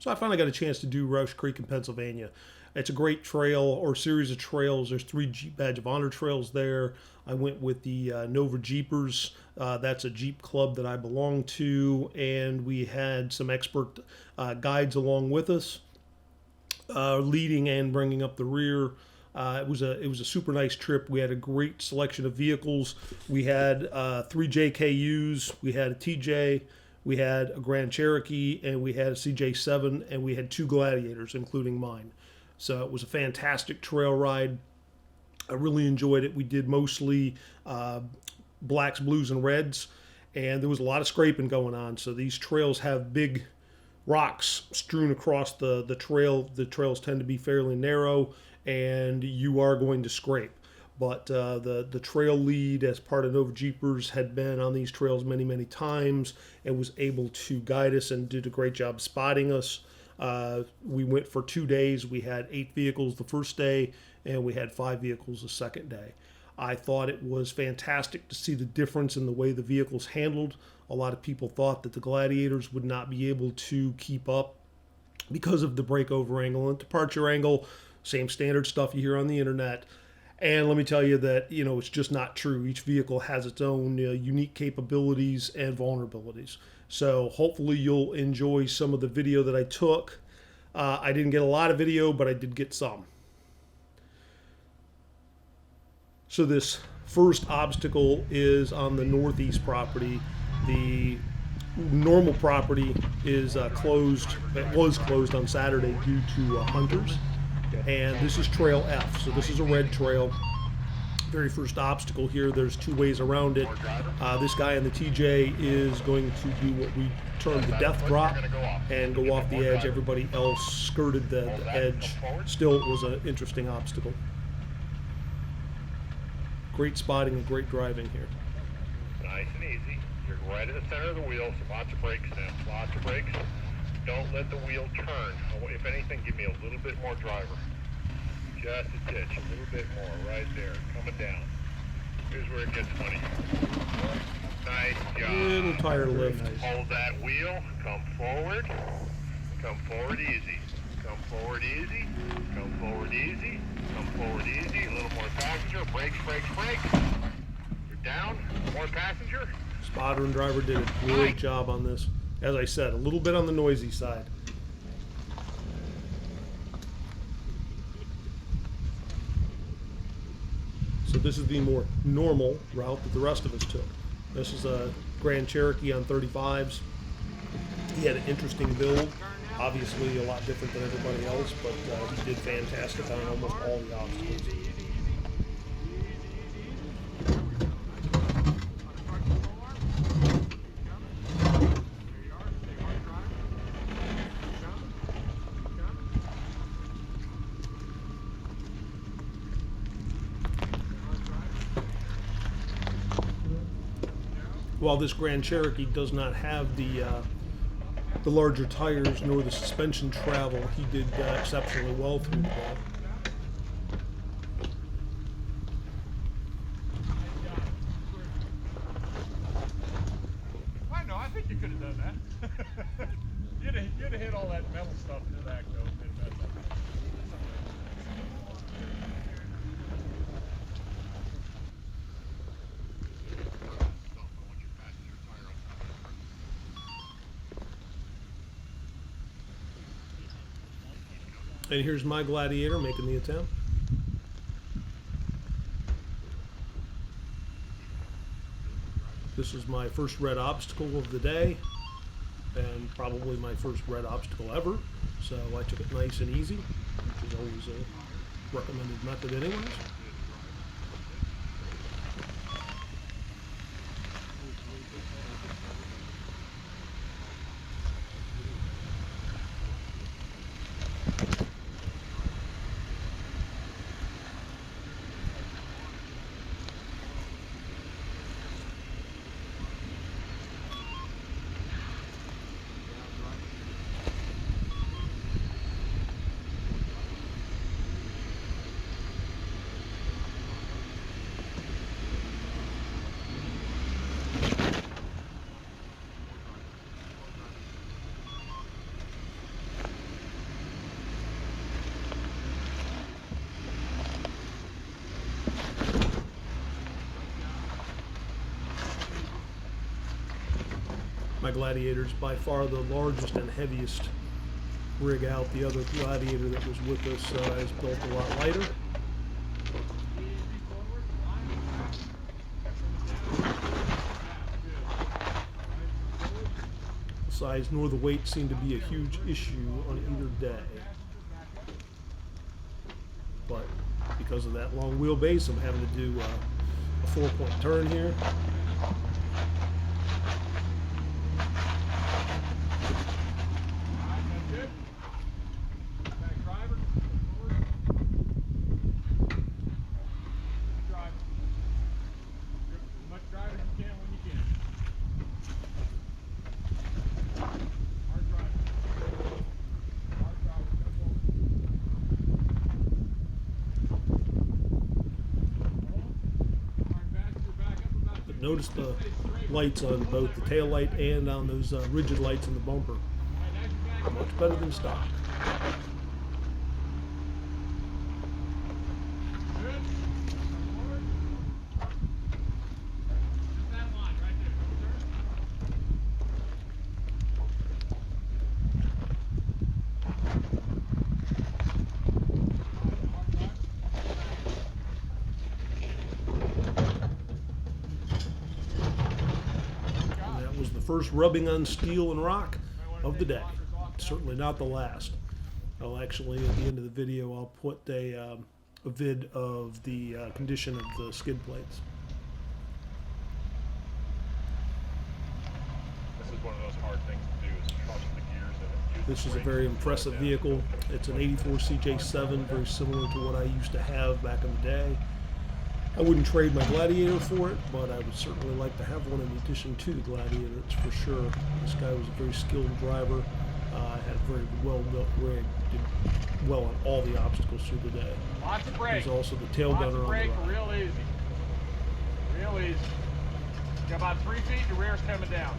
So I finally got a chance to do Rausch Creek in Pennsylvania. It's a great trail or series of trails. There's 3 Jeep Badge of Honor trails there. I went with the Nova Jeepers. That's a Jeep club that I belong to, and we had some expert guides along with us, leading and bringing up the rear. It was a super nice trip. We had a great selection of vehicles. We had 3 JKUs. We had a TJ. We had a Grand Cherokee, and we had a CJ7, and we had 2 Gladiators, including mine. So it was a fantastic trail ride. I really enjoyed it. We did mostly blacks, blues, and reds, and there was a lot of scraping going on. So these trails have big rocks strewn across the trail. The trails tend to be fairly narrow, and you are going to scrape. But the trail lead, as part of Nova Jeepers, had been on these trails many, many times and was able to guide us and did a great job spotting us. We went for 2 days. We had 8 vehicles the first day, and we had 5 vehicles the second day. I thought it was fantastic to see the difference in the way the vehicles handled. A lot of people thought that the Gladiators would not be able to keep up because of the breakover angle and departure angle, same standard stuff you hear on the internet. And let me tell you that, it's just not true. Each vehicle has its own unique capabilities and vulnerabilities. So hopefully you'll enjoy some of the video that I took. I didn't get a lot of video, but I did get some. So this first obstacle is on the northeast property. The normal property is closed. It was closed on Saturday due to hunters. And this is Trail F. So this is a red trail. Very first obstacle here. There's 2 ways around it. This guy in the TJ is going to do what we term the death drop and go off the edge. Everybody else skirted the edge. Still, it was an interesting obstacle. Great spotting and great driving here. Nice and easy. You're right at the center of the wheel, so lots of brakes now. Lots of brakes. Don't let the wheel turn. If anything, give me a little bit more driver. Just a titch, a little bit more, right there, coming down. Here's where it gets funny. Nice job. Little tire lift. Hold that wheel, come forward easy. Come forward easy, come forward easy, come forward easy. A little more passenger, brakes, brakes, brakes. You're down, more passenger. Spotter and driver did a great job on this. As I said, a little bit on the noisy side. So this is the more normal route that the rest of us took. This is a Grand Cherokee on 35s. He had an interesting build, obviously a lot different than everybody else, but he did fantastic on almost all the obstacles. While this Grand Cherokee does not have the larger tires nor the suspension travel, he did exceptionally well through the ball. I know, I think you could have done that. you'd have hit all that metal stuff in the back though. And here's my Gladiator making the attempt. This is my first red obstacle of the day, and probably my first red obstacle ever. So I took it nice and easy, which is always a recommended method anyways. Gladiator is by far the largest and heaviest rig out. The other Gladiator that was with us is built a lot lighter. The size nor the weight seem to be a huge issue on either day. But because of that long wheelbase, I'm having to do a 4-point turn here. Notice the lights on both the tail light and on those rigid lights in the bumper. Much better than stock. First rubbing on steel and rock of the day. Certainly not the last. I'll actually, at the end of the video, I'll put a vid of the condition of the skid plates. This is one of those hard things to do, is trust the gears in it. This is a very impressive vehicle. It's an 84 CJ7, very similar to what I used to have back in the day. I wouldn't trade my Gladiator for it, but I would certainly like to have one in addition to the Gladiator, it's for sure. This guy was a very skilled driver, had a very well-built rig, did well on all the obstacles through the day. Lots of brake. He's also the tail gunner on the brake, ride. real easy. Real easy. You got about 3 feet, your rear's coming down.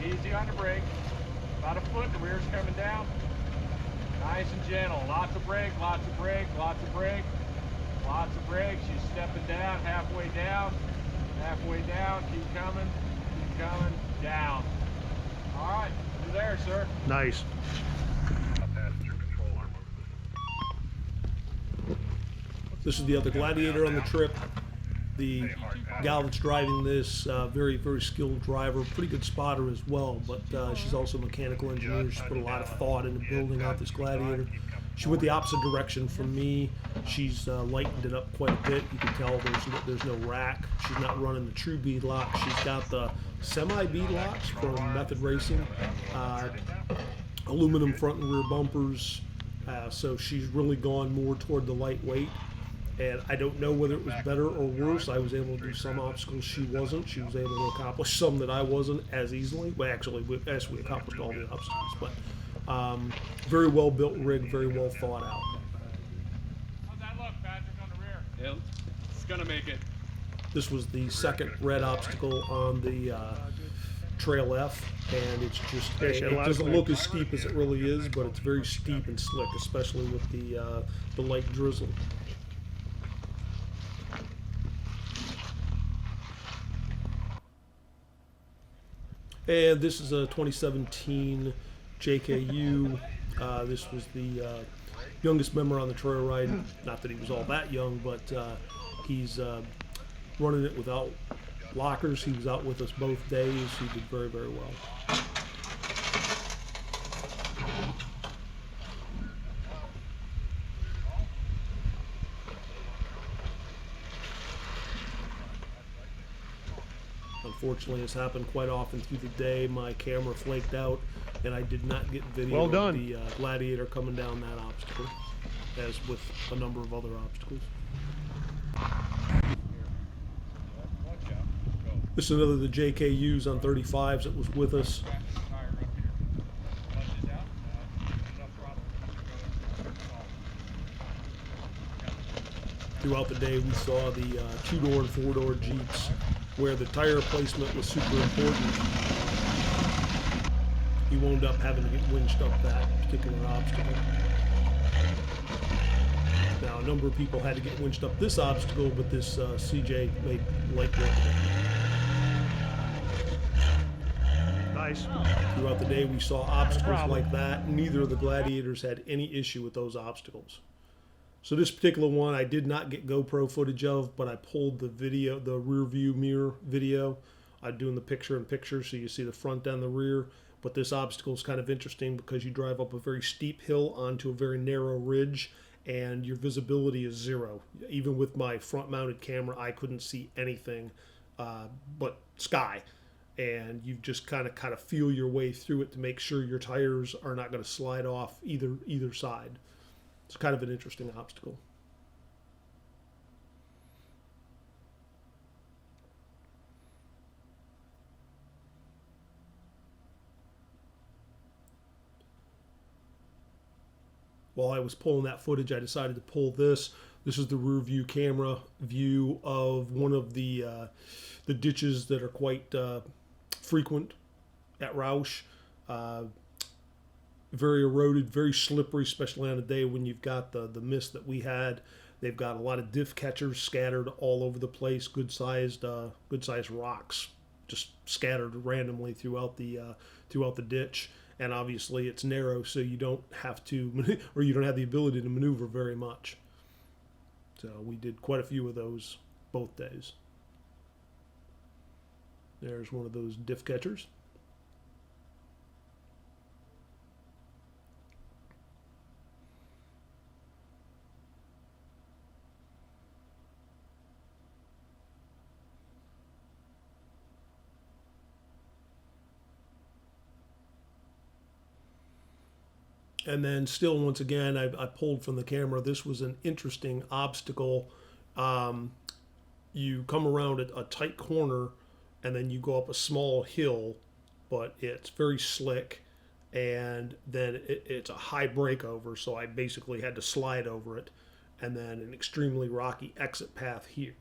Easy on the brake. About a foot, the rear's coming down. Nice and gentle. Lots of brake, lots of brake, lots of brake. Lots of brake. She's stepping down, halfway down, keep coming, down. All right, you're there, sir. Nice. This is the other Gladiator on the trip. The gal that's driving this, very, very skilled driver, pretty good spotter as well, but she's also a mechanical engineer. She's put a lot of thought into building out this Gladiator. She went the opposite direction from me. She's lightened it up quite a bit. You can tell there's no rack. She's not running the true beadlock. She's got the semi-beadlocks from Method Racing. Aluminum front and rear bumpers. So she's really gone more toward the lightweight. And I don't know whether it was better or worse. I was able to do some obstacles she wasn't. She was able to accomplish some that I wasn't as easily. Well, actually, we accomplished all the obstacles. But very well built rig, very well thought out. How's that look, Patrick, on the rear? Yeah, it's gonna make it. This was the second red obstacle on the Trail F, and it's just, it doesn't look as steep as it really is, but it's very steep and slick, especially with the light drizzle. And this is a 2017 JKU. This was the youngest member on the trail ride. Not that he was all that young, but he's running it without lockers. He was out with us both days. He did very, very well. Unfortunately, it's happened quite often through the day. My camera flaked out, and I did not get video of the Gladiator coming down that obstacle, as with a number of other obstacles. This is another of the JKUs on 35s that was with us. Throughout the day, we saw the 2-door and 4-door Jeeps, where the tire placement was super important. He wound up having to get winched up that particular obstacle. Now, a number of people had to get winched up this obstacle, but this CJ made light work of it. Nice. Throughout the day, we saw obstacles problem. like that. Neither of the Gladiators had any issue with those obstacles. So this particular one, I did not get GoPro footage of, but I pulled the video, the rear view mirror video. I'm doing the picture-in-picture, so you see the front and the rear. But this obstacle is kind of interesting because you drive up a very steep hill onto a very narrow ridge, and your visibility is zero. Even with my front-mounted camera, I couldn't see anything but sky. And you just kind of feel your way through it to make sure your tires are not going to slide off either side. It's kind of an interesting obstacle. While I was pulling that footage, I decided to pull this. This is the rear view camera view of one of the ditches that are quite frequent at Rausch. Very eroded, very slippery, especially on a day when you've got the mist that we had. They've got a lot of diff catchers scattered all over the place, good-sized rocks just scattered randomly throughout the ditch. And obviously it's narrow, so you don't have to, or you don't have the ability to maneuver very much. So we did quite a few of those both days. There's one of those diff catchers. And then still, once again, I pulled from the camera. This was an interesting obstacle. You come around a tight corner, and then you go up a small hill, but it's very slick, and then it's a high breakover, so I basically had to slide over it, and then an extremely rocky exit path here.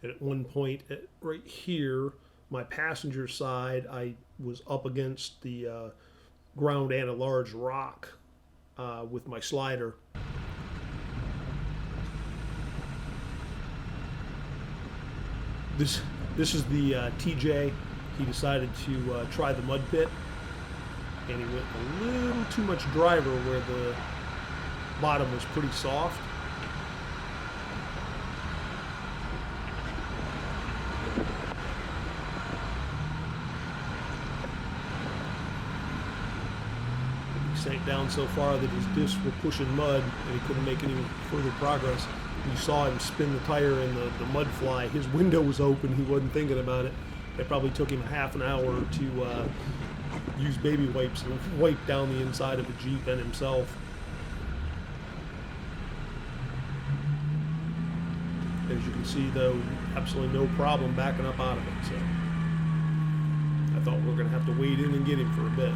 And at one point, right here, my passenger side, I was up against the ground and a large rock with my slider. This is the TJ. He decided to try the mud pit, and he went a little too much driver where the bottom was pretty soft. Sank down so far that his discs were pushing mud and he couldn't make any further progress. You saw him spin the tire in the mud fly. His window was open. He wasn't thinking about it. It probably took him half an hour to use baby wipes and wipe down the inside of the Jeep and himself. As you can see, though, absolutely no problem backing up out of it. So I thought we were going to have to wade in and get him for a bit.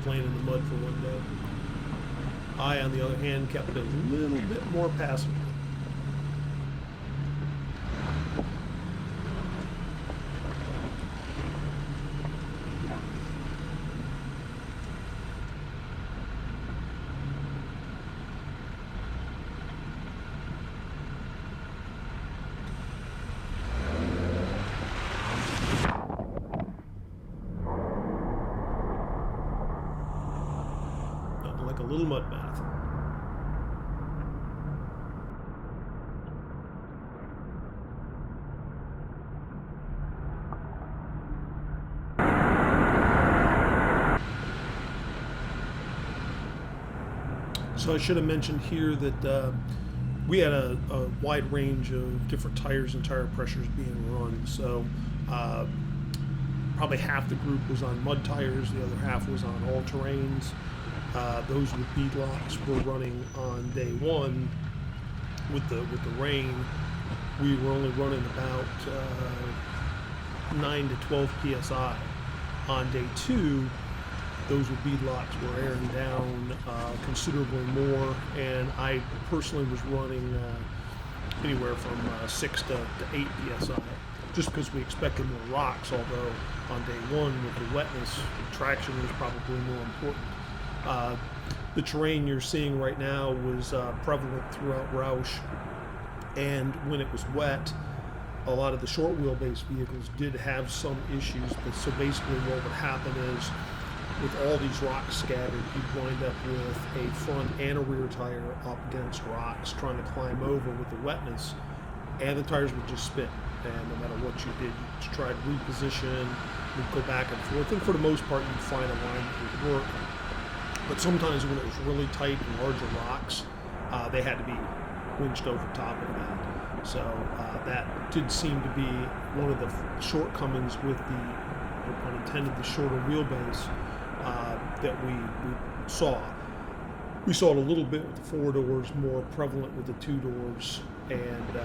Playing in the mud for one day. I, on the other hand, kept a little bit more passive. Like a little mud bath. So I should have mentioned here that we had a wide range of different tires and tire pressures being run. So probably half the group was on mud tires, the other half was on all-terrains. Those with beadlocks were running on day one. With the rain, we were only running about 9 to 12 psi. On day 2, those with beadlocks were airing down considerably more, and I personally was running anywhere from 6 to 8 psi, just because we expected more rocks, although on day 1 with the wetness, traction was probably more important. The terrain you're seeing right now was prevalent throughout Rausch, and when it was wet, a lot of the short wheelbase vehicles did have some issues, but so basically what would happen is, with all these rocks scattered, you'd wind up with a front and a rear tire up against rocks trying to climb over with the wetness, and the tires would just spin. And no matter what you did, you try to reposition, you'd go back and forth, and for the most part you'd find a line that would work. But sometimes when it was really tight and larger rocks, they had to be winched over top of that. So that did seem to be one of the shortcomings with the, no pun intended, the shorter wheelbase that we saw. We saw it a little bit with the 4 doors, more prevalent with the 2 doors, and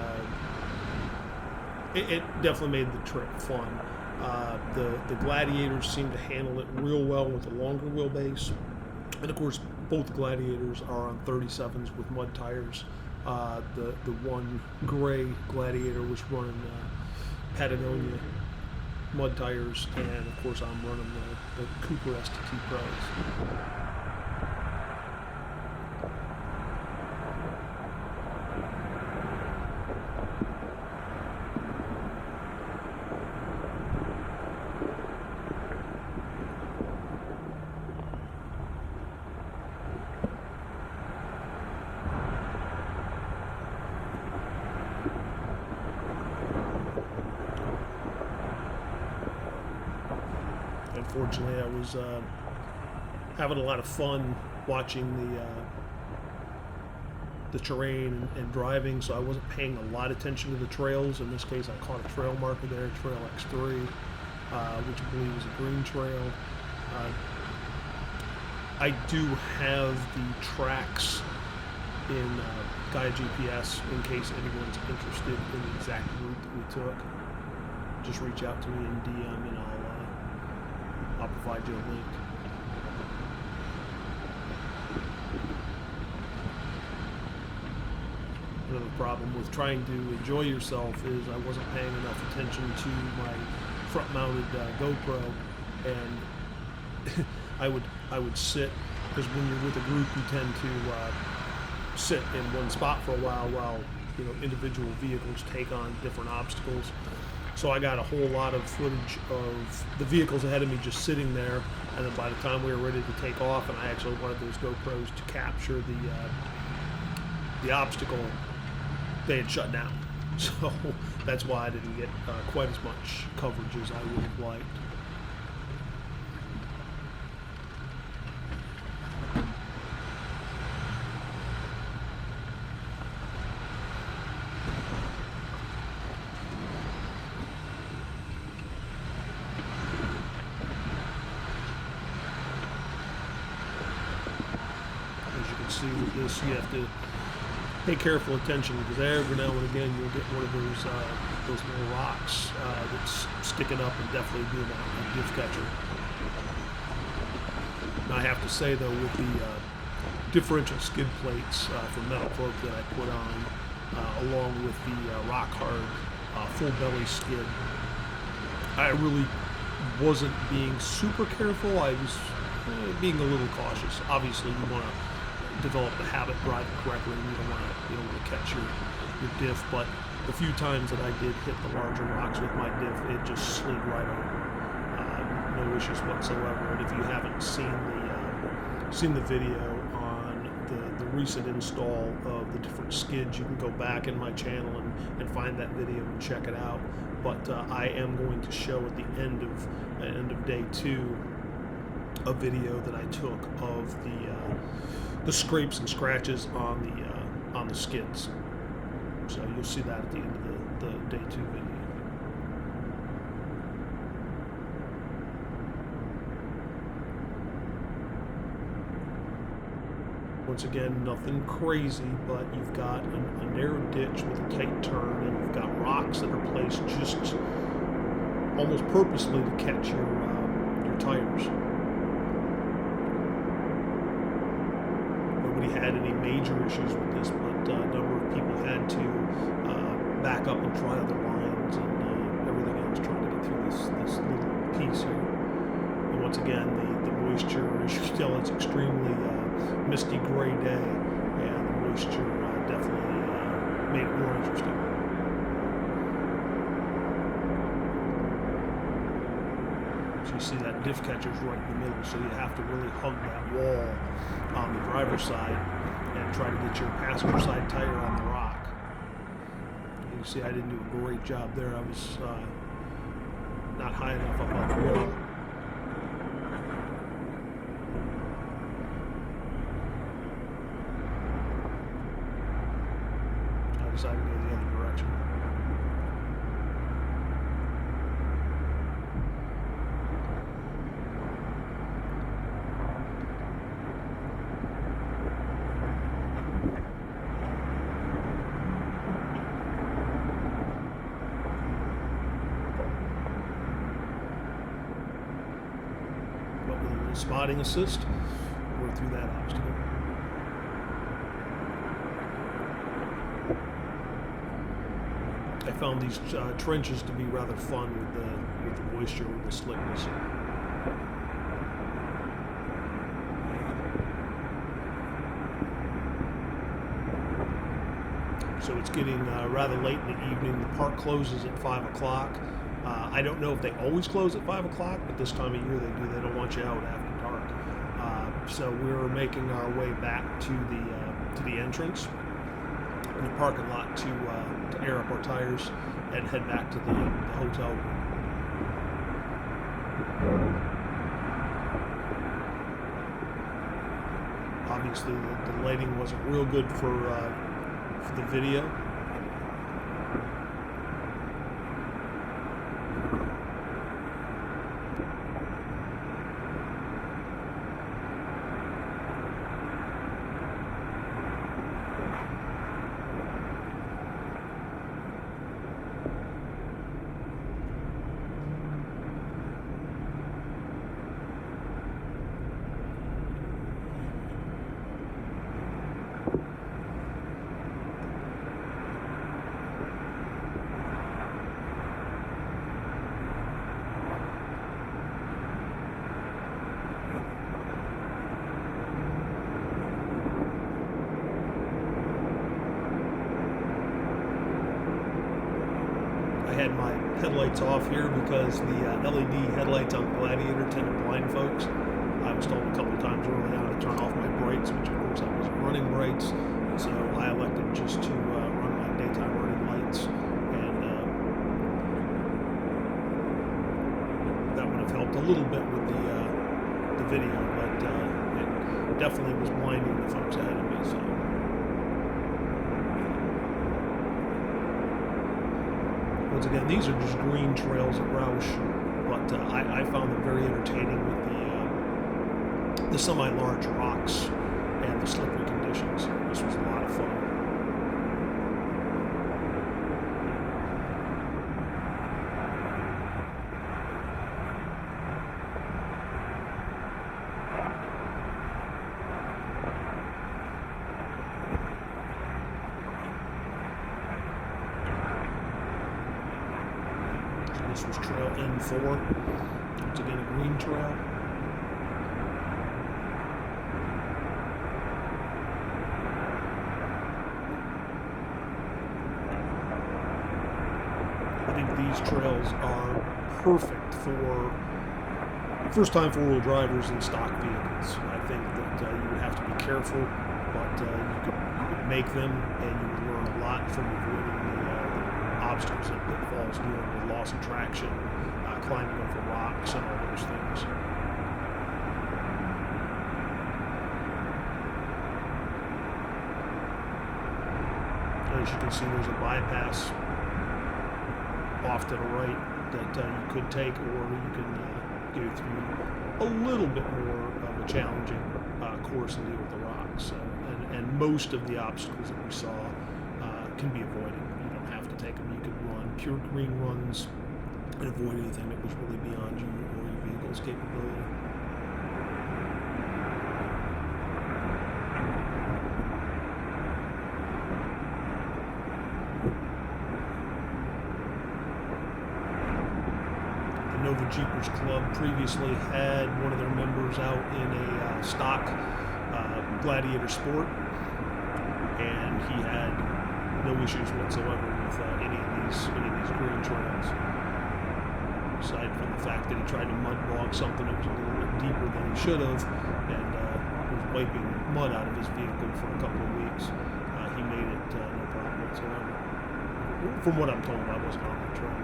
it definitely made the trip fun. The Gladiators seem to handle it real well with the longer wheelbase, and of course both Gladiators are on 37s with mud tires. The one gray Gladiator was running Patagonia mud tires, and of course I'm running the Cooper STT Pros. Unfortunately, I was having a lot of fun watching the terrain and driving, so I wasn't paying a lot of attention to the trails. In this case, I caught a trail marker there, Trail X3, which I believe is a green trail. I do have the tracks in Gaia GPS in case anyone's interested in the exact route that we took. Just reach out to me in DM and I'll provide you a link. Another problem with trying to enjoy yourself is I wasn't paying enough attention to my front-mounted GoPro, and I would sit, because when you're with a group, you tend to sit in one spot for a while individual vehicles take on different obstacles. So I got a whole lot of footage of the vehicles ahead of me just sitting there, and then by the time we were ready to take off, and I actually wanted those GoPros to capture the obstacle, they had shut down. So that's why I didn't get quite as much coverage as I would have liked. See with this, you have to pay careful attention, because every now and again you'll get one of those little rocks that's sticking up and definitely being a diff catcher. Now I have to say though, with the differential skid plates from Metalcloak that I put on, along with the rock hard full belly skid, I really wasn't being super careful. I was being a little cautious. Obviously you want to develop the habit driving correctly, and you don't want to catch your diff, but the few times that I did hit the larger rocks with my diff, it just slid right over. No issues whatsoever. And if you haven't seen the video on the recent install of the different skids, you can go back in my channel and find that video and check it out. But I am going to show at the end of day 2 a video that I took of the scrapes and scratches on the skids. So you'll see that at the end of the day 2 video. Once again, nothing crazy, but you've got a narrow ditch with a tight turn, and you've got rocks that are placed just almost purposely to catch your tires. Nobody had any major issues with this, but a number of people had to back up and try other lines and everything else, trying to get through this little piece here. And once again, the moisture issue still, it's extremely misty gray day, and the moisture definitely made it more interesting. So you see that diff catcher's right in the middle, so you have to really hug that wall on the driver's side and try to get your passenger side tire on the rock. You see I didn't do a great job there. I was not high enough up on the wall. I decided to go the other direction. But with a little spotting assist, we're through that obstacle. I found these trenches to be rather fun with the moisture, with the slickness. So it's getting rather late in the evening. The park closes at 5 o'clock. I don't know if they always close at 5 o'clock, but this time of year they do. They don't want you out after dark. So we're making our way back to the entrance in the parking lot to air up our tires and head back to the hotel room. Obviously, the lighting wasn't real good for the video. I had my headlights off here because the LED headlights on the Gladiator tend to blind folks. I was told a couple of times early on to turn off my brights, which of course I wasn't running brights, so I elected just to run my daytime running lights, and that would have helped a little bit with the video, but it definitely was blinding the folks ahead of me. So. Once again, these are just green trails at Rausch, but I found them very entertaining with the semi-large rocks and the slippery conditions. This was a lot of fun. This was trail N4. Once again, a green trail. I think these trails are perfect for first-time four-wheel drivers and stock vehicles. I think that you would have to be careful, but you could make them, and you would learn a lot from avoiding the obstacles and pitfalls dealing with loss of traction, climbing over rocks, and all those things. As you can see, there's a bypass off to the right that you could take, or you can go through a little bit more of a challenging course and deal with the rocks. And most of the obstacles that we saw can be avoided. You don't have to take them. You can run pure green runs and avoid anything that was really beyond you or your vehicle's capability. The Nova Jeepers Club previously had one of their members out in a stock Gladiator Sport, and he had no issues whatsoever with any of these green trails. Aside from the fact that he tried to mud bog something that was a little bit deeper than he should have, and was wiping mud out of his vehicle for a couple of weeks, he made it no problem whatsoever. From what I'm told, I wasn't on the trail.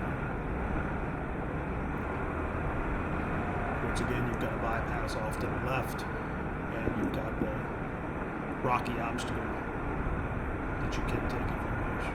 Once again, you've got a bypass off to the left, and you've got the rocky obstacle that you can take if you wish.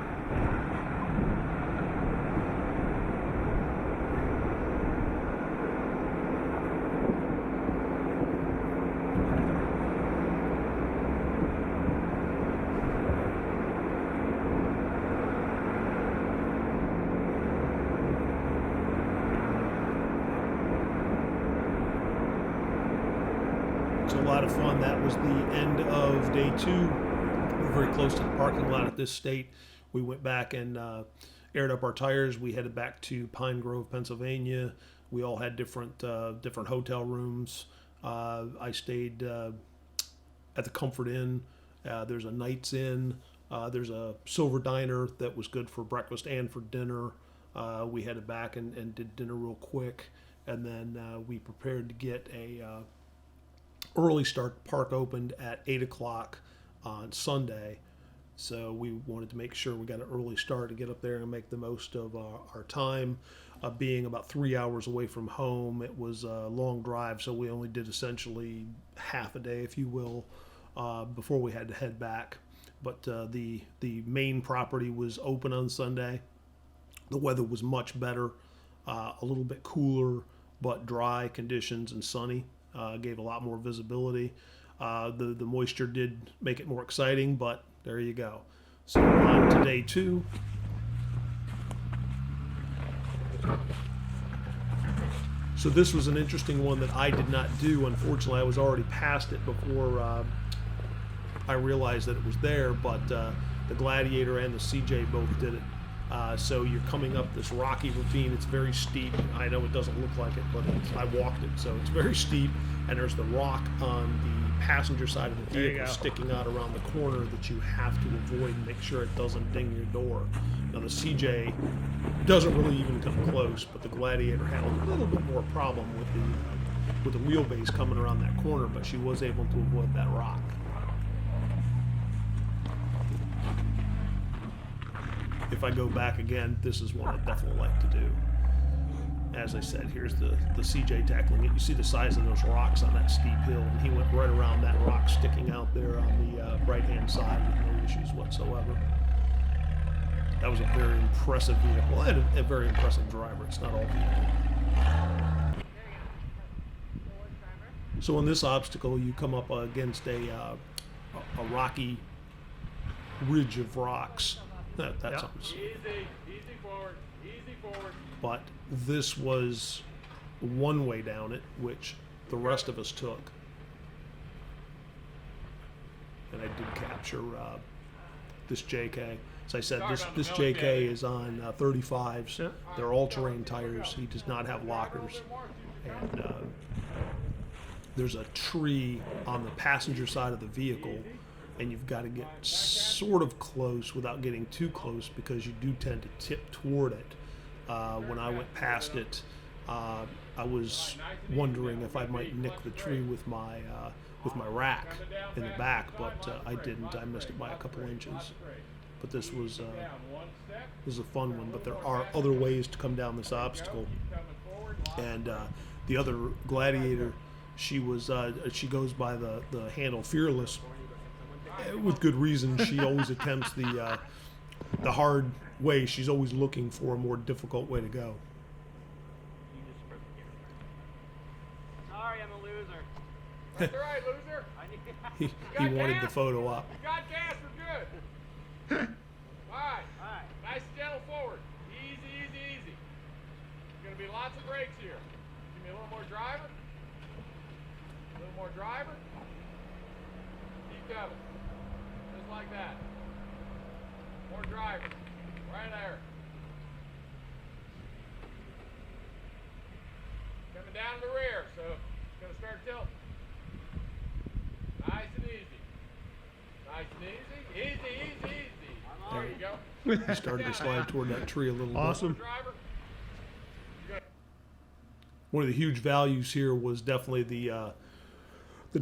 A lot of fun. That was the end of day 2. We're very close to the parking lot at this state. We went back and aired up our tires. We headed back to Pine Grove, Pennsylvania. We all had different hotel rooms. I stayed at the Comfort Inn. There's a Knights Inn. There's a Silver Diner that was good for breakfast and for dinner. We headed back and did dinner real quick, and then we prepared to get a early start. Park opened at 8 o'clock on Sunday, so we wanted to make sure we got an early start to get up there and make the most of our time. Being about 3 hours away from home, it was a long drive, so we only did essentially half a day, if you will, before we had to head back. But the main property was open on Sunday. The weather was much better, a little bit cooler, but dry conditions and sunny. Gave a lot more visibility. The moisture did make it more exciting, but there you go. So on to day 2. So this was an interesting one that I did not do. Unfortunately, I was already past it before I realized that it was there, but the Gladiator and the CJ both did it. So you're coming up this rocky ravine. It's very steep. I know it doesn't look like it, but I walked it, so it's very steep. And there's the rock on the passenger side of the vehicle sticking out around the corner that you have to avoid and make sure it doesn't ding your door. Now the CJ doesn't really even come close, but the Gladiator had a little bit more problem with the wheelbase coming around that corner, but she was able to avoid that rock. If I go back again, this is one I'd definitely like to do. As I said, here's the CJ tackling it. You see the size of those rocks on that steep hill, and he went right around that rock sticking out there on the right-hand side with no issues whatsoever. That was a very impressive vehicle and a very impressive driver. It's not all vehicle. So on this obstacle, you come up against a rocky ridge of rocks. That's Easy forward. But this was one way down it, which the rest of us took. And I did capture this JK. As I said, this JK is on 35s. They're all-terrain tires. He does not have lockers. And there's a tree on the passenger side of the vehicle, and you've got to get sort of close without getting too close because you do tend to tip toward it. When I went past it, I was wondering if I might nick the tree with my rack in the back, but I didn't. I missed it by a couple inches. But this was a fun one. But there are other ways to come down this obstacle. And the other Gladiator, she goes by the handle Fearless. With good reason. She always attempts the hard way. She's always looking for a more difficult way to go. Sorry, I'm a loser. That's all right, loser. He wanted the photo up. You got gas, we're good. All right. Nice and gentle forward. Easy. gonna be lots of brakes here. Give me a little more driver. A little more driver. Keep coming. Just like that. More driver. Right there. Coming down the rear, so it's gonna start tilting. Nice and easy. Nice and easy. Easy, easy, easy. There you go. He started to slide toward that tree a little bit. Awesome. Driver. One of the huge values here was definitely the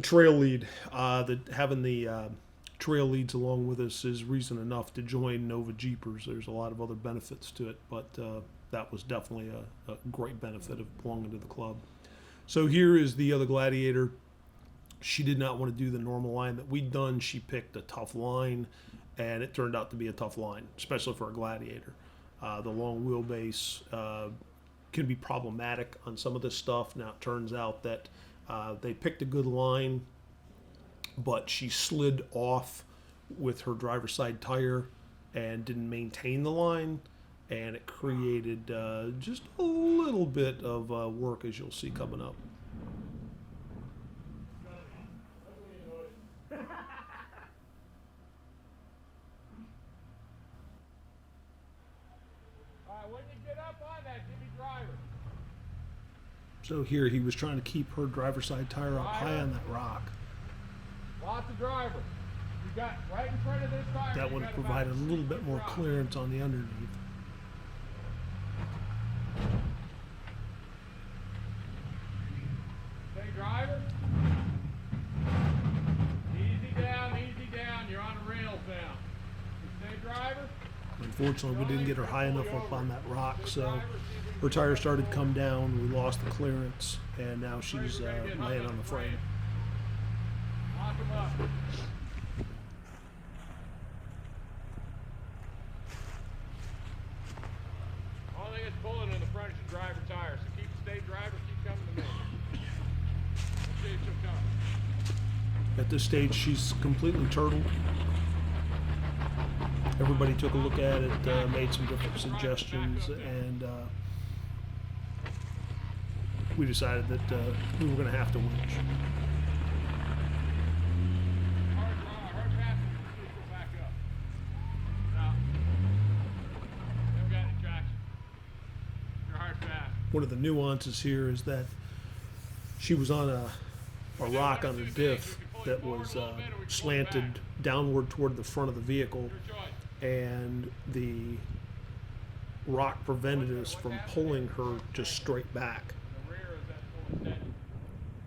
trail lead. Having the trail leads along with us is reason enough to join Nova Jeepers. There's a lot of other benefits to it, but that was definitely a great benefit of belonging to the club. So here is the other Gladiator. She did not want to do the normal line that we'd done. She picked a tough line, and it turned out to be a tough line, especially for a Gladiator. The long wheelbase can be problematic on some of this stuff. Now it turns out that they picked a good line, but she slid off with her driver's side tire and didn't maintain the line, and it created just a little bit of work, as you'll see coming up. When you get up on that, give me driver. So here he was trying to keep her driver's side tire up high on that rock. Lots of driver. You got right in front of this tire. That would provide a little bit more clearance on the underneath. Stay driver. Easy down, easy down. You're on the rails now. Stay driver. Unfortunately, we didn't get her high enough up on that rock, so her tire started to come down. We lost the clearance, and now she's laying on the frame. Lock him up. Only thing that's pulling in the front is your driver tire, so stay driver, keep coming to me. See if she'll come. At this stage, she's completely turtled. Everybody took a look at it, made some different suggestions, and we decided that we were going to have to winch. Hard passenger, just go back up. No. Never got any traction. You're hard fast. One of the nuances here is that she was on a rock on a diff that was slanted downward toward the front of the vehicle, and the rock prevented us from pulling her just straight back.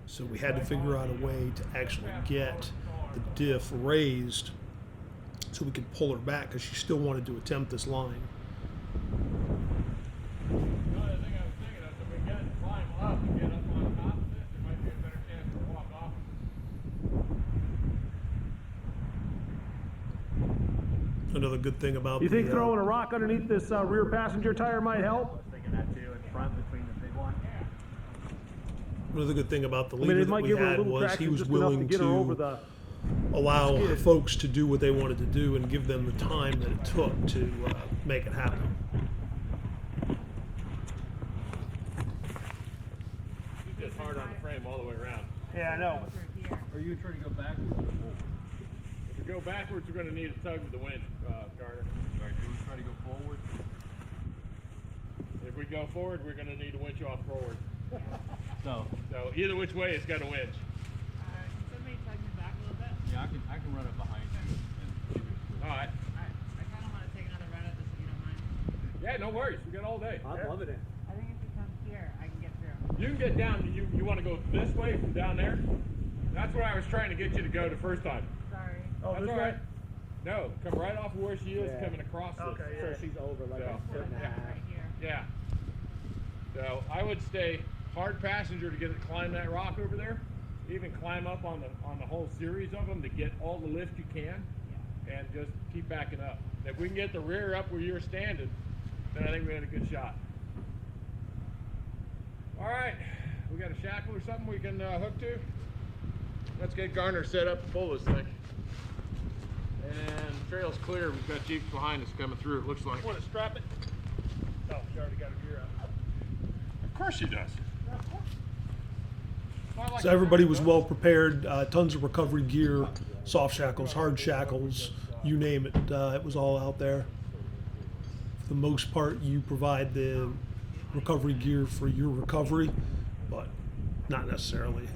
So we had to figure out a way to actually get the diff raised so we could pull her back, because she still wanted to attempt this line. The other thing I was thinking of, if we get to climb up and get up on top of this, there might be a better chance to walk off. Another good thing about You think throwing a rock underneath this rear passenger tire might help? I was thinking that too, in front between the big one. Another good thing about the I mean, leader it that might we give her a had little was he traction was just enough to willing get her over to the allow folks to do what they wanted to do and give them the time that it took to make it happen. She's just hard on the frame all the way around. Yeah, I know. Are you trying to go backwards or forward? If we go backwards, we're going to need a tug with the winch, Garner. Right, do we try to go forward? If we go forward, we're going to need a winch off forward. So, So either which way, it's got a winch. Can somebody tug me back a little bit? yeah, I can run it behind you and give you a switch. All right. Alright, I kind of want to take another run at this if you don't mind. Yeah, no worries. We got all day. I'm loving it. I think if we come here, I can get through. You can get down. You want to go this way from down there? That's where I was trying to get you to go the first time. Sorry. Oh, That's this all way? right. No, come right off of where she is, coming across this. Okay, So yeah. she's over like So, a foot and a half. Right here. Yeah. So I would stay hard passenger to get it to climb that rock over there. Even climb up on the whole series of them to get all the lift you can, and just keep backing up. If we can get the rear up where you're standing, then I think we had a good shot. All right, we got a shackle or something we can hook to. Let's get Garner set up to pull this thing. And the trail's clear. We've got Jeeps behind us coming through, it looks like. Want to strap it? Oh, she already got her gear out. course she does. So everybody was well prepared, tons of recovery gear, soft shackles, hard shackles, you name it, it was all out there. For the most part, you provide the recovery gear for your recovery, but not necessarily.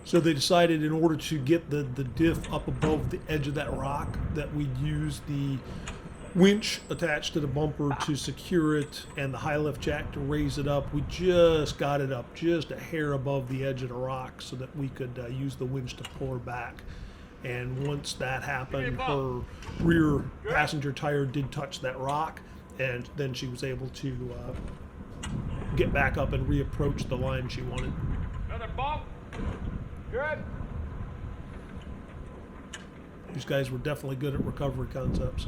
So they decided in order to get the diff up above the edge of that rock that we'd use the winch attached to the bumper to secure it and the high lift jack to raise it up. We just got it up just a hair above the edge of the rock so that we could use the winch to pull her back. And once that happened, her rear passenger tire did touch that rock, and then she was able to get back up and reapproach the line she wanted. Another bump. Good. These guys were definitely good at recovery concepts.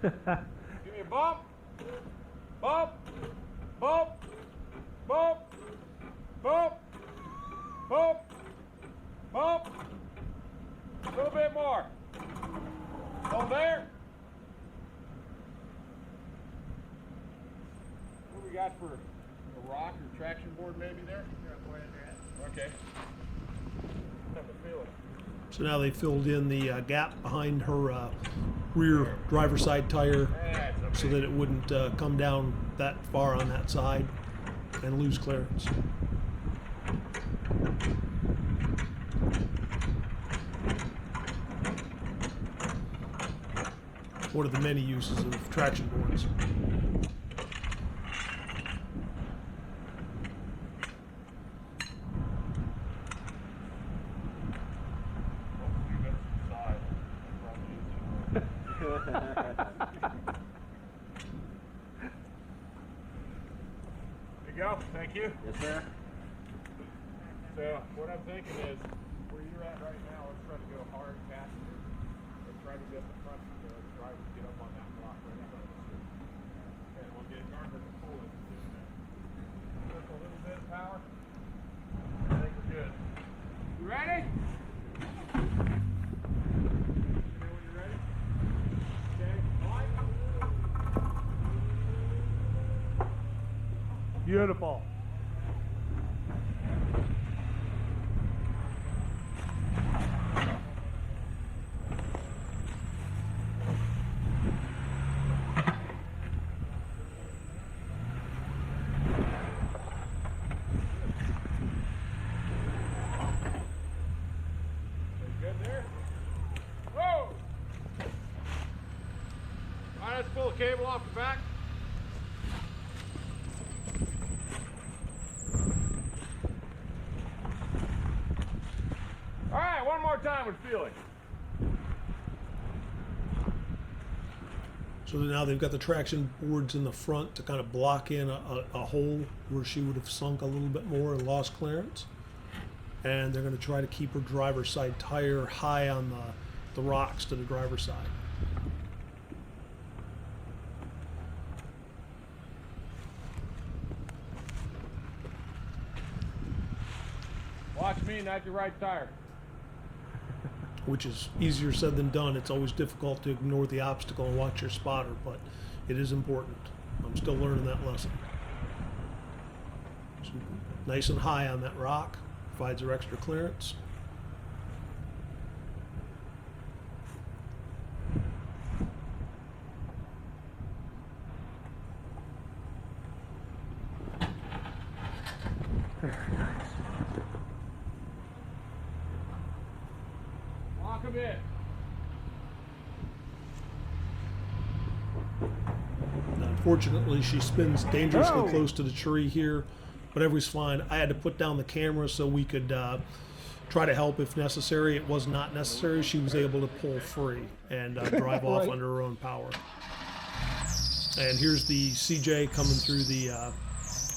Give me a bump. Bump. Bump. Bump. Bump. Bump. Bump. A little bit more. Hold there. What do we got for a rock or traction board maybe there? Okay. Have a feeling. So now they filled in the gap behind her rear driver's side tire so that it wouldn't come down that far on that side and lose clearance. One of the many uses of traction boards. There you go. Thank you. Yes, sir. So what I'm thinking is, where you're at right now, let's try to go hard passenger. Let's try to get the front drivers get up on that block right in front of us. And we'll get Garner to pull it. Just a little bit of power. I think we're good. You ready? When you're ready. Okay. Line. Beautiful. Good there. Whoa! All right, let's pull the cable off the back. All right, one more time with feeling. So now they've got the traction boards in the front to kind of block in a hole where she would have sunk a little bit more and lost clearance. And they're going to try to keep her driver's side tire high on the rocks to the driver's side. Watch me, not your right tire. Which is easier said than done. It's always difficult to ignore the obstacle and watch your spotter, but it is important. I'm still learning that lesson. So nice and high on that rock, provides her extra clearance. Lock him in. Unfortunately, she spins dangerously Oh. close to the tree here, but everything's fine. I had to put down the camera so we could try to help if necessary. It was not necessary. She was able to pull free and drive off Right. under her own power. And here's the CJ coming through the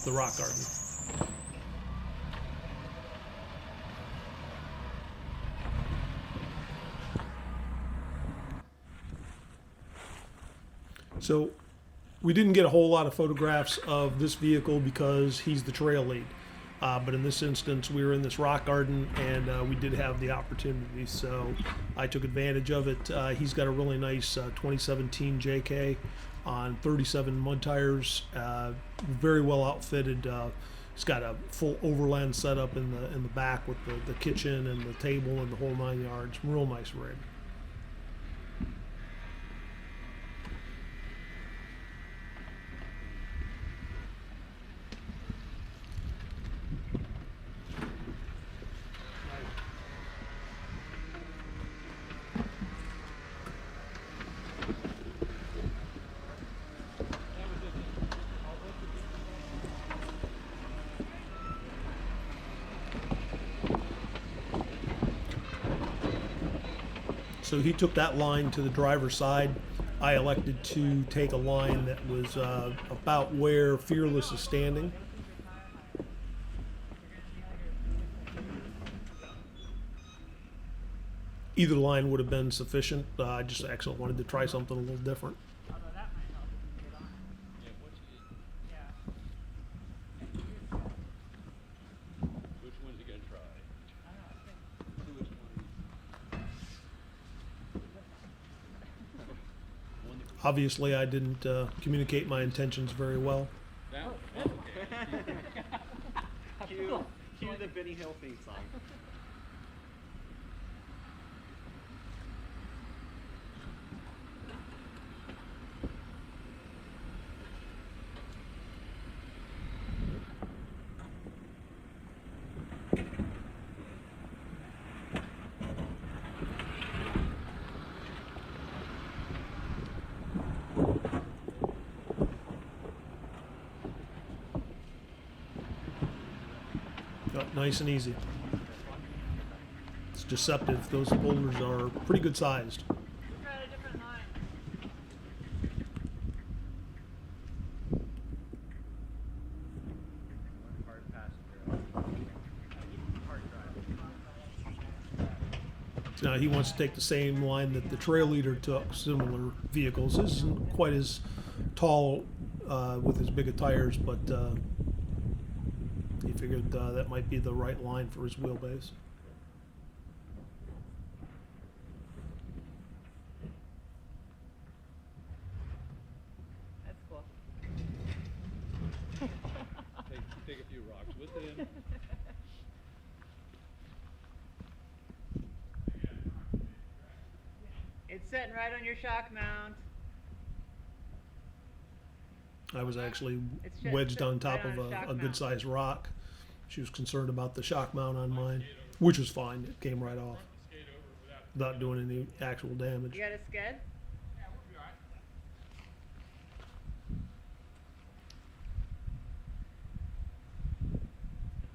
rock garden. So we didn't get a whole lot of photographs of this vehicle because he's the trail lead. But in this instance, we were in this rock garden and we did have the opportunity, so I took advantage of it. He's got a really nice 2017 JK on 37 mud tires, very well outfitted. He's got a full overland setup in the back with the kitchen and the table and the whole 9 yards. Real nice rig. So he took that line to the driver's side. I elected to take a line that was about where Fearless is standing. Either line would have been sufficient. I just actually wanted to try something a little different. Although that might help if you get on. Yeah, what's Yeah. which one's he gonna try? I don't know. Which one? Obviously, I didn't communicate my intentions very well. That one? Okay. Cue the Benny Hill theme song. Oh, nice and easy. It's deceptive. Those boulders are pretty good sized. Try a different line. Now he wants to take the same line that the trail leader took, similar vehicles. This isn't quite as tall with as big of tires, but he figured that might be the right line for his wheelbase. That's cool. Take a few rocks with it in. It's sitting right on your shock mount. I was actually It's just wedged on top right of on a shock a good mount. sized rock. She was concerned about the shock mount on mine, which was fine. It came right off without doing any actual damage. You got a sked?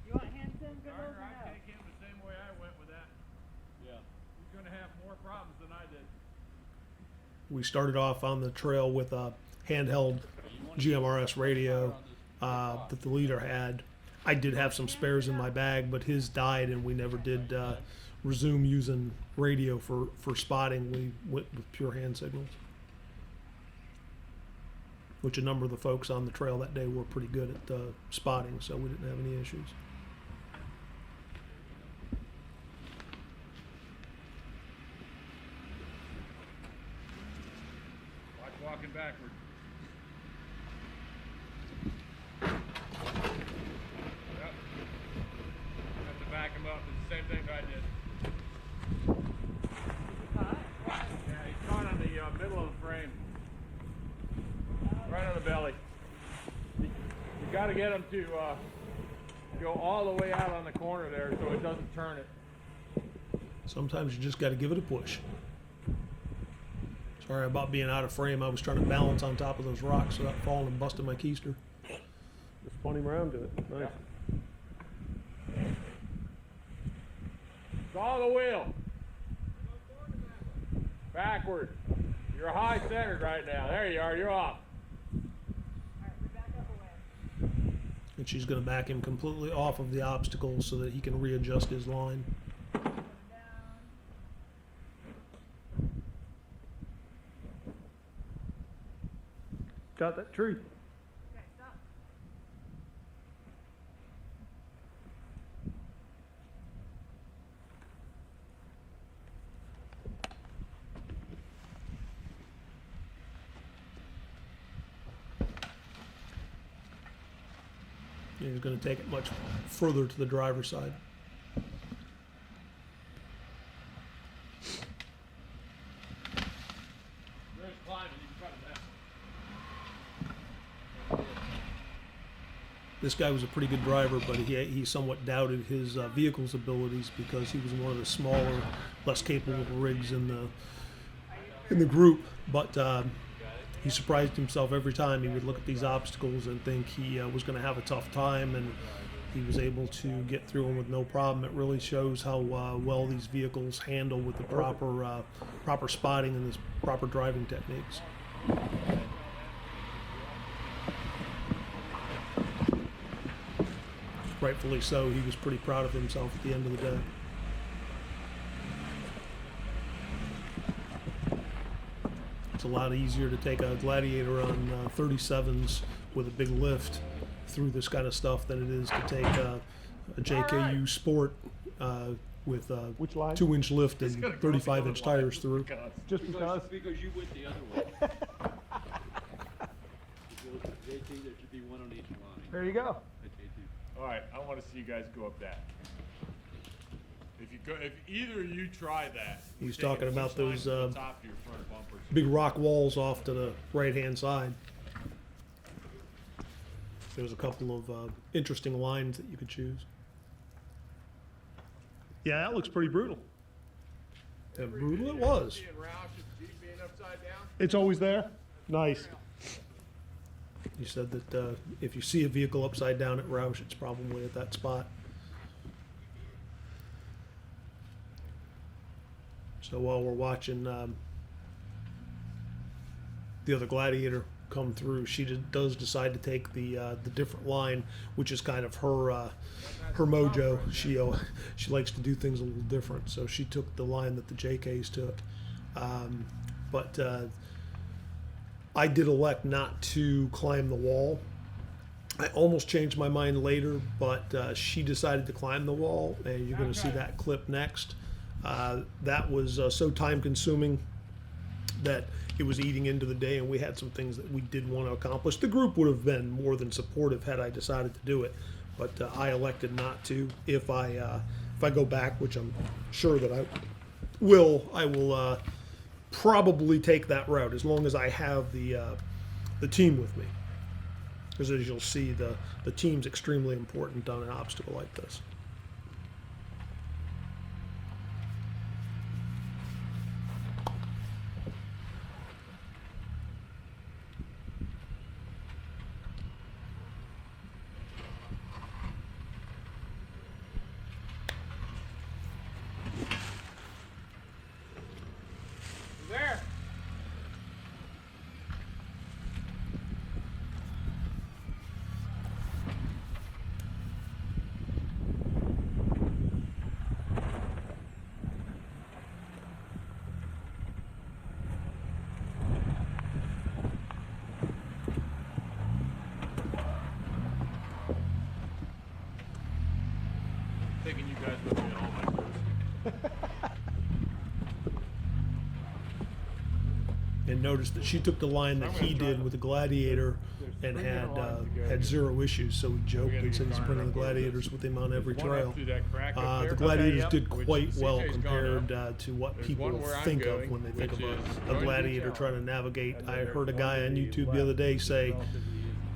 You want hand tune good Darn, or I no? take him the same way I went with that. Yeah. He's gonna have more problems than I did. We started off on the trail with a handheld GMRS radio that the leader had. I did have some spares in my bag, but his died and we never did resume using radio for spotting. We went with pure hand signals, which a number of the folks on the trail that day were pretty good at spotting, so we didn't have any issues. Watch walking backward. Yep. Have to back him up. It's the same thing I did. Yeah, he's caught on the middle of the frame. Right on the belly. You got to get him to go all the way out on the corner there so it doesn't turn it. Sometimes you just got to give it a push. Sorry about being out of frame. I was trying to balance on top of those rocks without falling and busting my keister. Just spun him around to it. Nice. Saw the wheel. Backward. You're high centered right now. There you are. You're off. Alright, we back up away. And she's going to back him completely off of the obstacle so that he can readjust his line. Coming down. out that tree. Okay, stop. He's going to take it much further to the driver's side. There's climbing. You can try to mess. This guy was a pretty good driver, but he somewhat doubted his vehicle's abilities because he was one of the smaller, less capable rigs in the group. But he surprised himself every time. He would look at these obstacles and think he was going to have a tough time, and he was able to get through them with no problem. It really shows how well these vehicles handle with the proper spotting and the proper driving techniques. Rightfully so. He was pretty proud of himself at the end of the day. It's a lot easier to take a Gladiator on 37s with a big lift through this kind of stuff than it is to take a JKU Sport with a Which line? 2-inch lift and 35-inch tires through. Just because. Because you went the other way. JT, there should be one on each line. There you go. All right, I want to see you guys go up that. If either of you try that, He's take talking it about each line those to the top of your front bumpers. big rock walls off to the right-hand side. There's a couple of interesting lines that you could choose. Yeah, that looks pretty brutal. Yeah, brutal it was. Seeing Rausch and Jeep being upside down. It's always there? Nice. He said that if you see a vehicle upside down at Rausch, it's probably at that spot. So while we're watching the other Gladiator come through, she does decide to take the different line, which is kind of her mojo. She likes to do things a little different, so she took the line that the JKs took. But I did elect not to climb the wall. I almost changed my mind later, but she decided to climb the wall, and you're going to see that clip next. That was so time-consuming that it was eating into the day, and we had some things that we did want to accomplish. The group would have been more than supportive had I decided to do it, but I elected not to. If I go back, which I'm sure that I will probably take that route as long as I have the team with me. Because as you'll see, the team's extremely important on an obstacle like this. There. Taking you guys with me on all my cruise. And notice that she took the line that he did with the Gladiator and had zero issues. So he joked and said he's bringing the Gladiators with him on every trail. The Gladiators did quite well compared to what people think of when they think of a Gladiator trying to navigate. I heard a guy on YouTube the other day say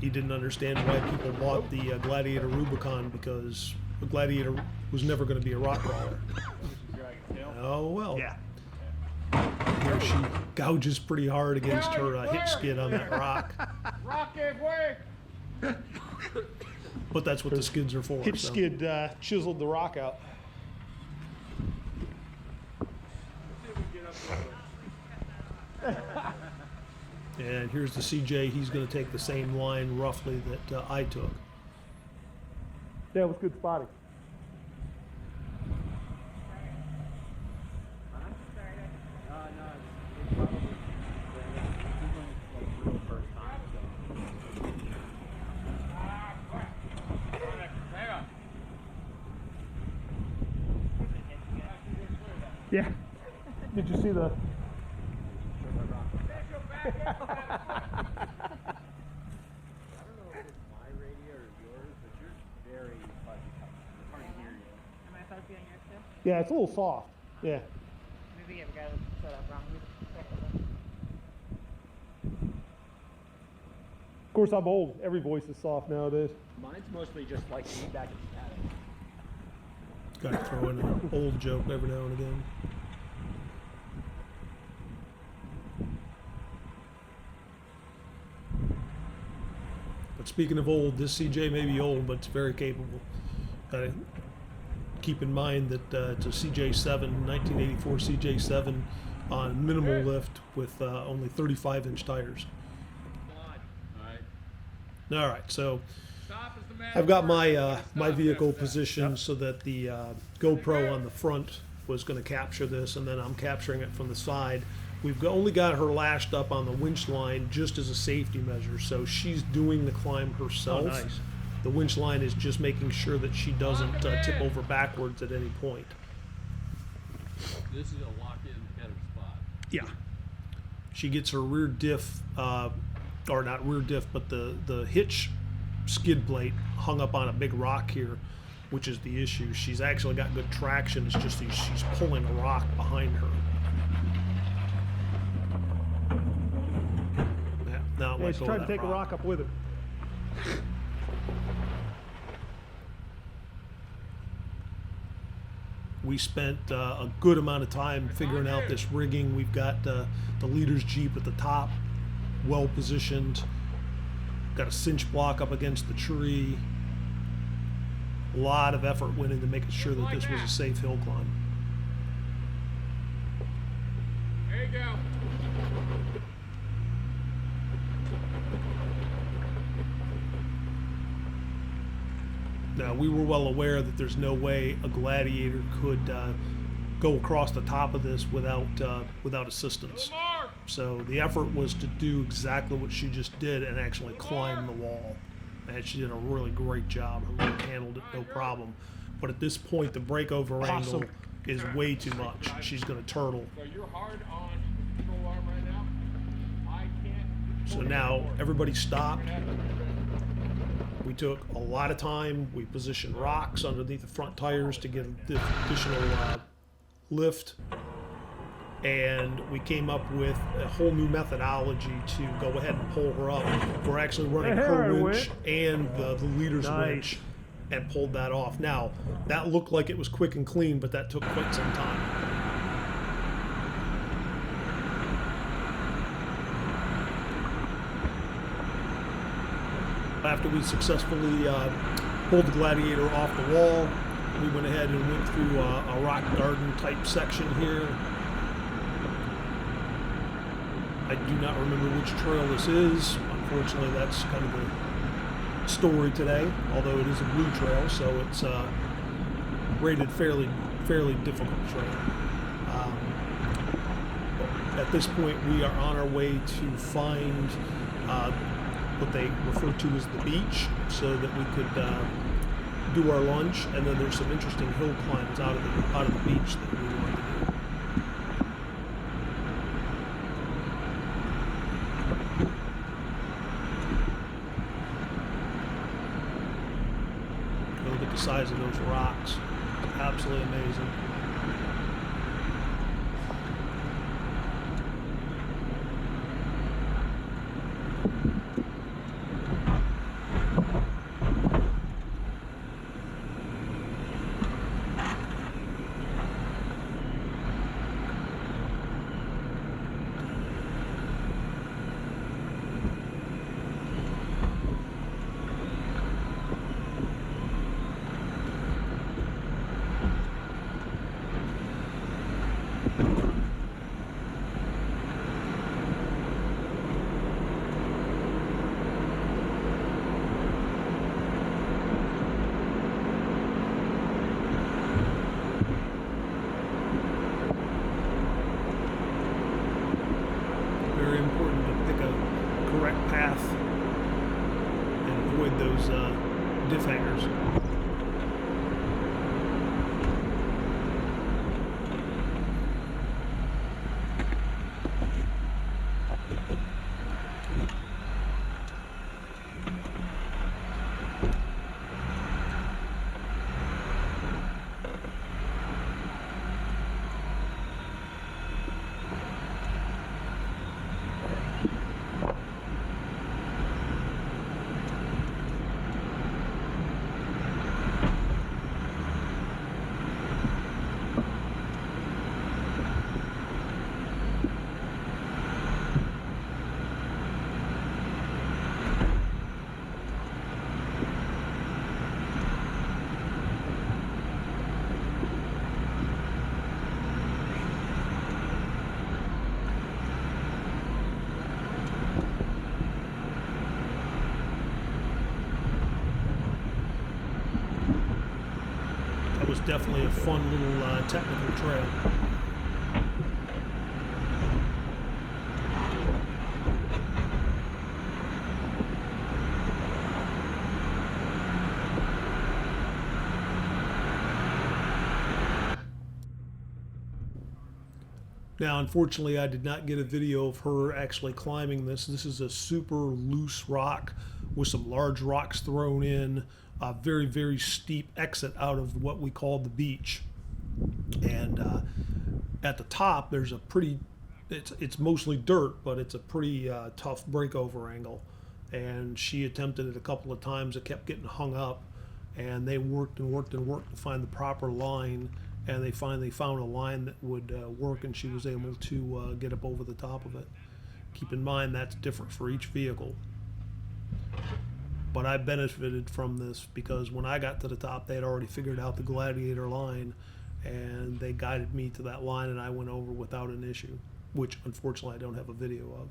he didn't understand why people bought the Gladiator Rubicon because the Gladiator was never going to be a rock crawler. Oh well. Yeah. Here she gouges pretty hard against her hit skid on that rock. Rock gave way. But that's what the skids are for. Hit so. skid chiseled the rock out. And here's the CJ. He's going to take the same line roughly that I took. Yeah, it was good spotting. Yeah. Did you see the? I don't know if it's my radio or yours, but you're very fuzzy coming. It's hard to hear you. Am I fuzzy on yours too? Yeah, it's a little soft. Yeah. Maybe I've got it set up wrong. Of course, I'm old. Every voice is soft nowadays. Mine's mostly just like feedback and static. Got to throw in an old joke every now and again. But speaking of old, this CJ may be old, but it's very capable. Keep in mind that it's a CJ7, 1984 CJ7 on minimal lift with only 35-inch tires. All right, so I've got my my vehicle positioned so that the GoPro on the front was going to capture this, and then I'm capturing it from the side. We've only got her lashed up on the winch line just as a safety measure, so she's doing the climb herself. Oh, nice. The winch line is just making sure that she doesn't tip over backwards at any point. This is a lock-in header spot. Yeah. She gets her rear diff, or not rear diff, but the hitch skid plate hung up on a big rock here, which is the issue. She's actually got good traction. It's just she's pulling a rock behind her. Yeah, now Yeah, she's trying to take a rock up with her. We spent a good amount of time figuring out this rigging. We've got the leader's Jeep at the top, well positioned. Got a cinch block up against the tree. A lot of effort went into making sure that this was a safe hill climb. There you go. Now, we were well aware that there's no way a Gladiator could go across the top of this without assistance. So the effort was to do exactly what she just did and actually climb the wall. And she did a really great job. Her rig handled it no problem. But at this point, the breakover angle is way too much. She's going to turtle. So you're hard on control arm right now. I can't. So now everybody stopped. We took a lot of time. We positioned rocks underneath the front tires to get the additional lift. And we came up with a whole new methodology to go ahead and pull her up. We're actually running her winch and the leader's winch and pulled that off. Now, that looked like it was quick and clean, but that took quite some time. After we successfully pulled the Gladiator off the wall, we went ahead and went through a rock garden type section here. I do not remember which trail this is. Unfortunately, that's kind of the story today, although it is a blue trail, so it's rated fairly difficult trail. At this point, we are on our way to find what they refer to as the beach, so that we could do our lunch, and then there's some interesting hill climbs out of the beach that we want to do. Look at the size of those rocks. Absolutely amazing. Very important to pick a correct path and avoid those diff hangers. definitely a fun little technical trail. Now, unfortunately, I did not get a video of her actually climbing this. This is a super loose rock with some large rocks thrown in, a very, very steep exit out of what we call the beach. And at the top, there's a pretty, it's mostly dirt, but it's a pretty tough breakover angle. And she attempted it a couple of times. It kept getting hung up, and they worked and worked and worked to find the proper line. And they finally found a line that would work, and she was able to get up over the top of it. Keep in mind that's different for each vehicle. But I benefited from this because when I got to the top, they had already figured out the Gladiator line, and they guided me to that line, and I went over without an issue, which unfortunately I don't have a video of.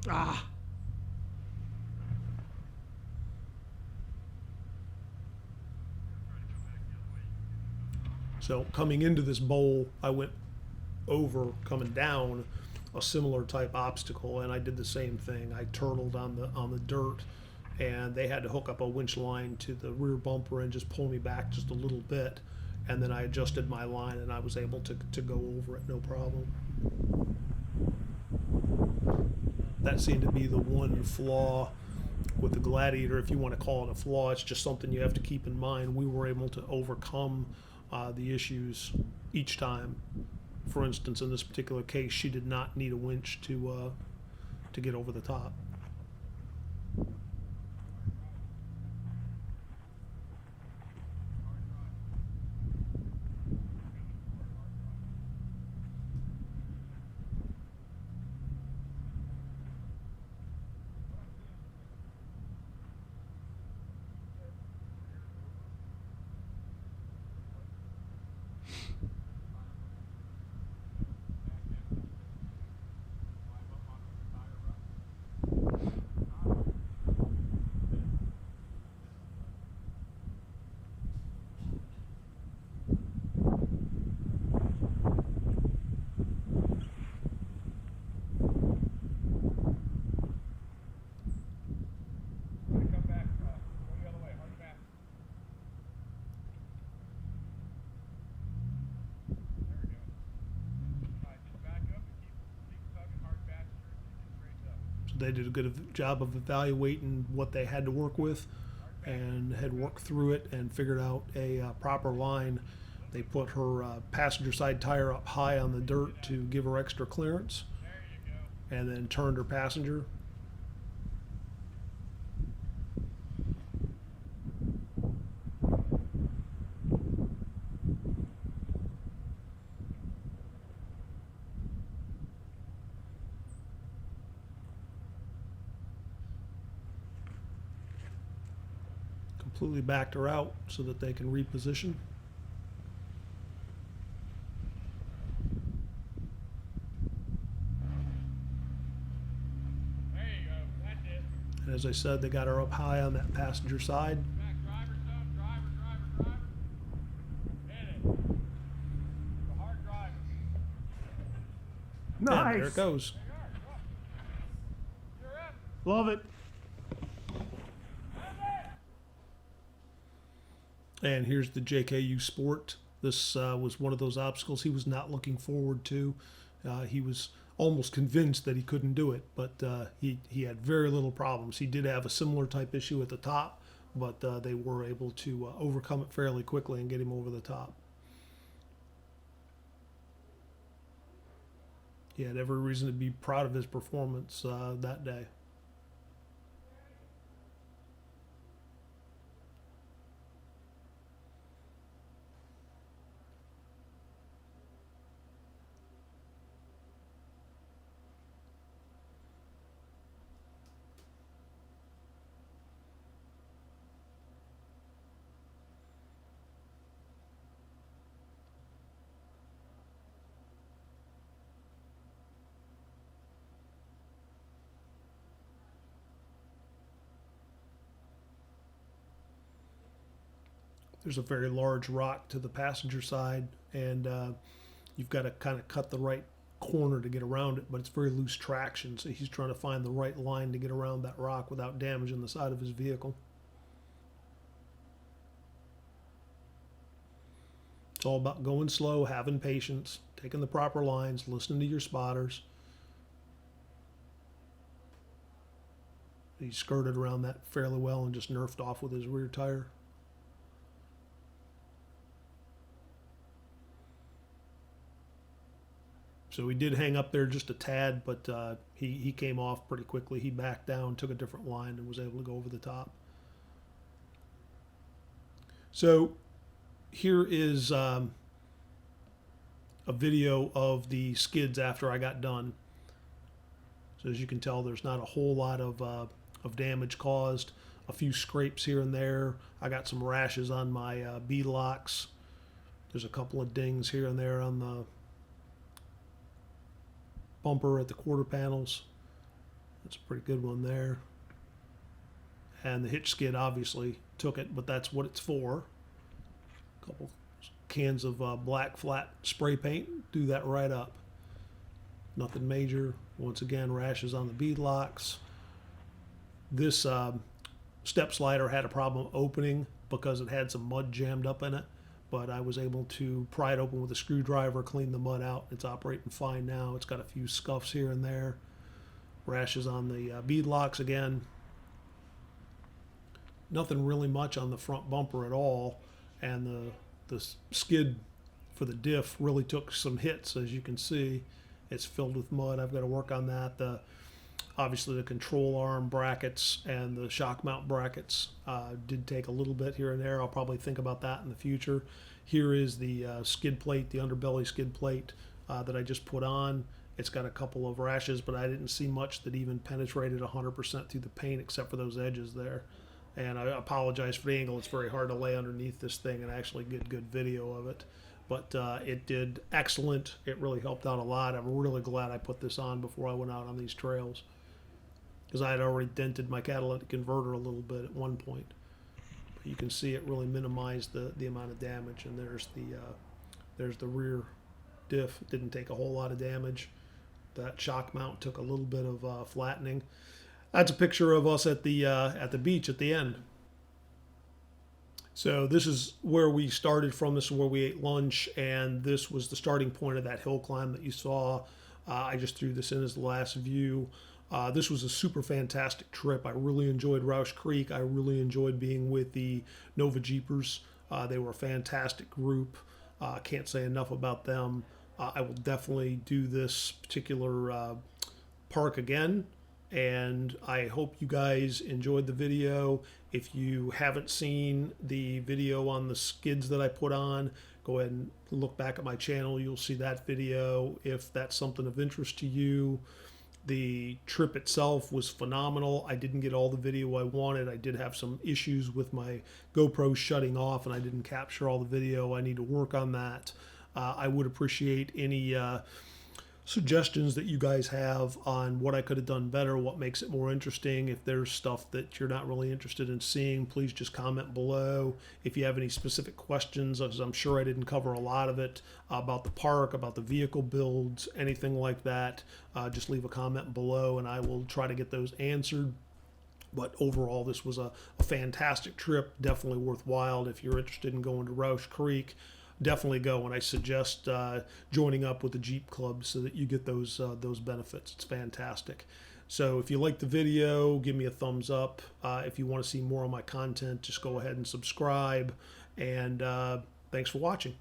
Ah! So coming into this bowl, I went over, coming down, a similar type obstacle, and I did the same thing. I turtled on the dirt, and they had to hook up a winch line to the rear bumper and just pull me back just a little bit, and then I adjusted my line, and I was able to go over it, no problem. That seemed to be the one flaw with the Gladiator, if you want to call it a flaw. It's just something you have to keep in mind. We were able to overcome the issues each time. For instance, in this particular case, she did not need a winch to get over the top. They did a good job of evaluating what they had to work with and had worked through it and figured out a proper line. They put her passenger side tire up high on the dirt to give her extra clearance, and then turned her passenger. Completely backed her out so that they can reposition. There you go. That's it. And as I said, they got her up high on that passenger side. Back driver, son. Driver. Hit it. The hard driver. And there Nice. it goes. You're up. Love it. And here's the JKU Sport. This was one of those obstacles he was not looking forward to. He was almost convinced that he couldn't do it, but he had very little problems. He did have a similar type issue at the top, but they were able to overcome it fairly quickly and get him over the top. He had every reason to be proud of his performance that day. there's a very large rock to the passenger side, and you've got to kind of cut the right corner to get around it, but it's very loose traction, so he's trying to find the right line to get around that rock without damaging the side of his vehicle. It's all about going slow, having patience, taking the proper lines, listening to your spotters. He skirted around that fairly well and just nerfed off with his rear tire. So he did hang up there just a tad, but he came off pretty quickly. He backed down, took a different line, and was able to go over the top. So here is a video of the skids after I got done. So as you can tell, there's not a whole lot of damage caused. A few scrapes here and there. I got some rashes on my beadlocks. There's a couple of dings here and there on the bumper at the quarter panels. That's a pretty good one there. And the hitch skid obviously took it, but that's what it's for. A couple cans of black flat spray paint, do that right up. Nothing major. Once again, rashes on the beadlocks. This step slider had a problem opening because it had some mud jammed up in it, but I was able to pry it open with a screwdriver, clean the mud out. It's operating fine now. It's got a few scuffs here and there. Rashes on the beadlocks again. Nothing really much on the front bumper at all, and the skid for the diff really took some hits, as you can see. It's filled with mud. I've got to work on that. Obviously the control arm brackets and the shock mount brackets did take a little bit here and there. I'll probably think about that in the future. Here is the skid plate, the underbelly skid plate that I just put on. It's got a couple of rashes, but I didn't see much that even penetrated 100% through the paint except for those edges there. And I apologize for the angle. It's very hard to lay underneath this thing and actually get good video of it. But it did excellent. It really helped out a lot. I'm really glad I put this on before I went out on these trails, because I had already dented my catalytic converter a little bit at one point. But you can see it really minimized the amount of damage. And there's the rear diff. It didn't take a whole lot of damage. That shock mount took a little bit of flattening. That's a picture of us at the beach at the end. So this is where we started from. This is where we ate lunch, and this was the starting point of that hill climb that you saw. I just threw this in as the last view. This was a super fantastic trip. I really enjoyed Rausch Creek. I really enjoyed being with the Nova Jeepers. They were a fantastic group. Can't say enough about them. I will definitely do this particular park again, and I hope you guys enjoyed the video. If you haven't seen the video on the skids that I put on, go ahead and look back at my channel. You'll see that video if that's something of interest to you. The trip itself was phenomenal. I didn't get all the video I wanted. I did have some issues with my GoPro shutting off, and I didn't capture all the video. I need to work on that. I would appreciate any suggestions that you guys have on what I could have done better, what makes it more interesting. If there's stuff that you're not really interested in seeing, please just comment below. If you have any specific questions, as I'm sure I didn't cover a lot of it, about the park, about the vehicle builds, anything like that, just leave a comment below and I will try to get those answered. But overall, this was a fantastic trip, definitely worthwhile. If you're interested in going to Rausch Creek, definitely go, and I suggest joining up with the Jeep Club so that you get those benefits. It's fantastic. So if you like the video, give me a thumbs up. If you want to see more of my content, just go ahead and subscribe, and thanks for watching.